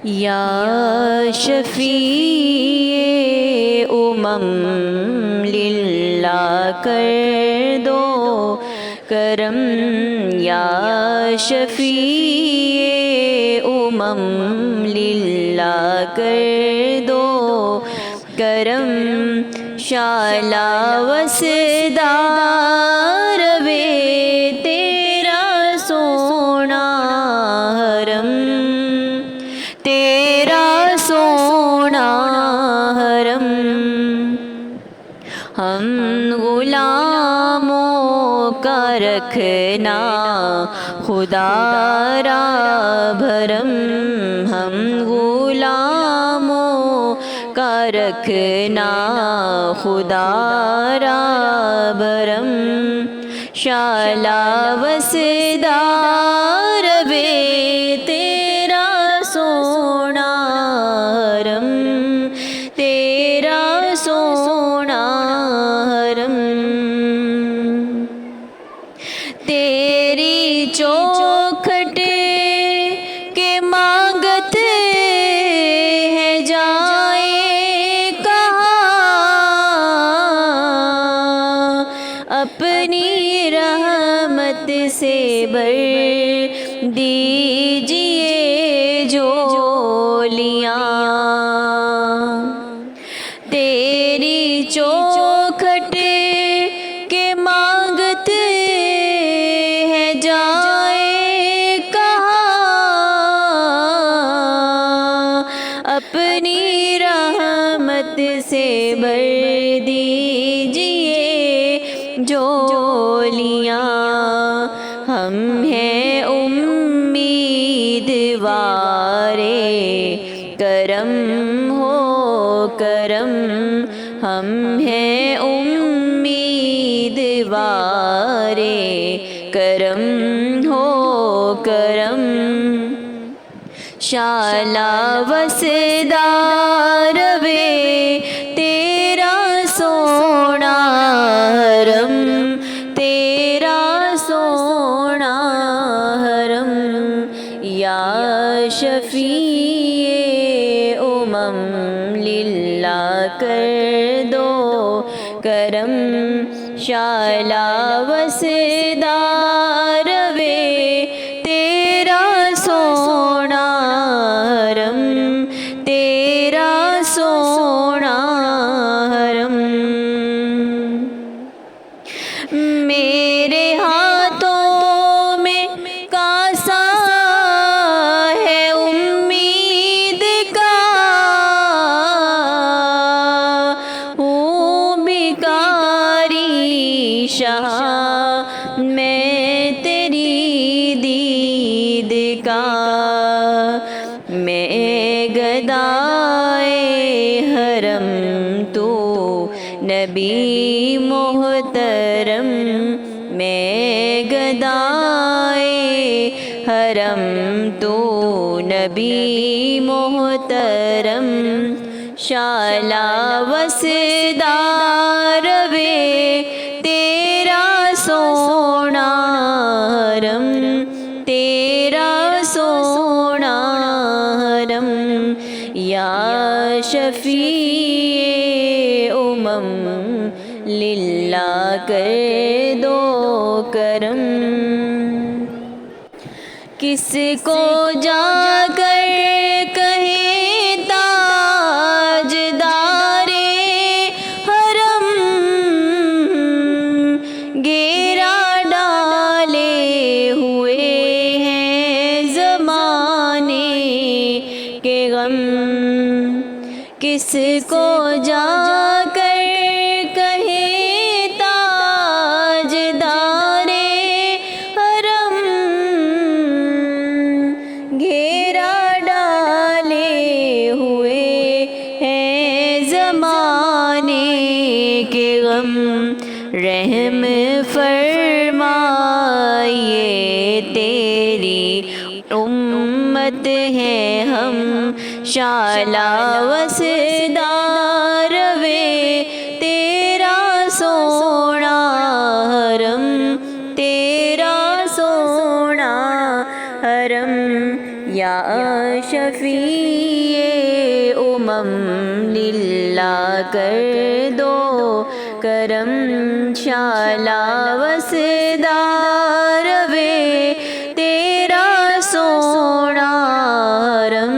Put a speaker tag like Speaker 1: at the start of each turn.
Speaker 1: یا شفیع للہ کر دو کرم، یا شفیع للہ کر دو کرم، شالا وسدار وے تیرا سونا حرم، تیرا سونا حرم، ہم غلاموں کا رکھنا خدا را بھرم، ہم غلاموں کا رکھنا خدا را بھرم، شالا وسدار وے تیرا سونا حرم، تیرا سونا حرم، تیری چوکھٹ کے مانگت ہے جائے کہاں، اپنی رحمت سے بھر دیجئے جھولیاں، تیری چوکھٹ کے مانگت ہے جائے کہاں، اپنی رحمت سے بھر دیجئے جھولیاں، ہم ہیں امیدوارے کرم ہو کرم، ہم ہیں امیدوارے کرم ہو کرم، شالا وسدار وے تیرا سونا حرم، تیرا سونا حرم، یا شفیع للہ کر دو کرم، شالا وسدار وے تیرا سونا حرم، تیرا سونا حرم، میرے ہاتھوں میں کاسا ہے امید کا، ہوں بھکاری شاہ میں تیری دید کا، میں گدائے حرم تو نبی محترم، میں گدائے حرم تو نبی محترم، شالا وسدار وے تیرا سونا حرم، تیرا سونا حرم، یا شفیع للہ کر دو کرم، کس کو جا کر کہیں تاجدارے حرم، گیرا ڈالے ہوئے ہیں زمانے کے غم، کس کو جا کر کہیں تاجدارے حرم، گھیرا ڈالے ہوئے ہیں زمانے کے غم، رحم فرمائیے تیری امت ہے ہم، شالا وسدار وے تیرا سونا حرم، تیرا سونا حرم، یا یا شفیع للہ کر دو کرم شالا وسدار وے تیرا سونا حرم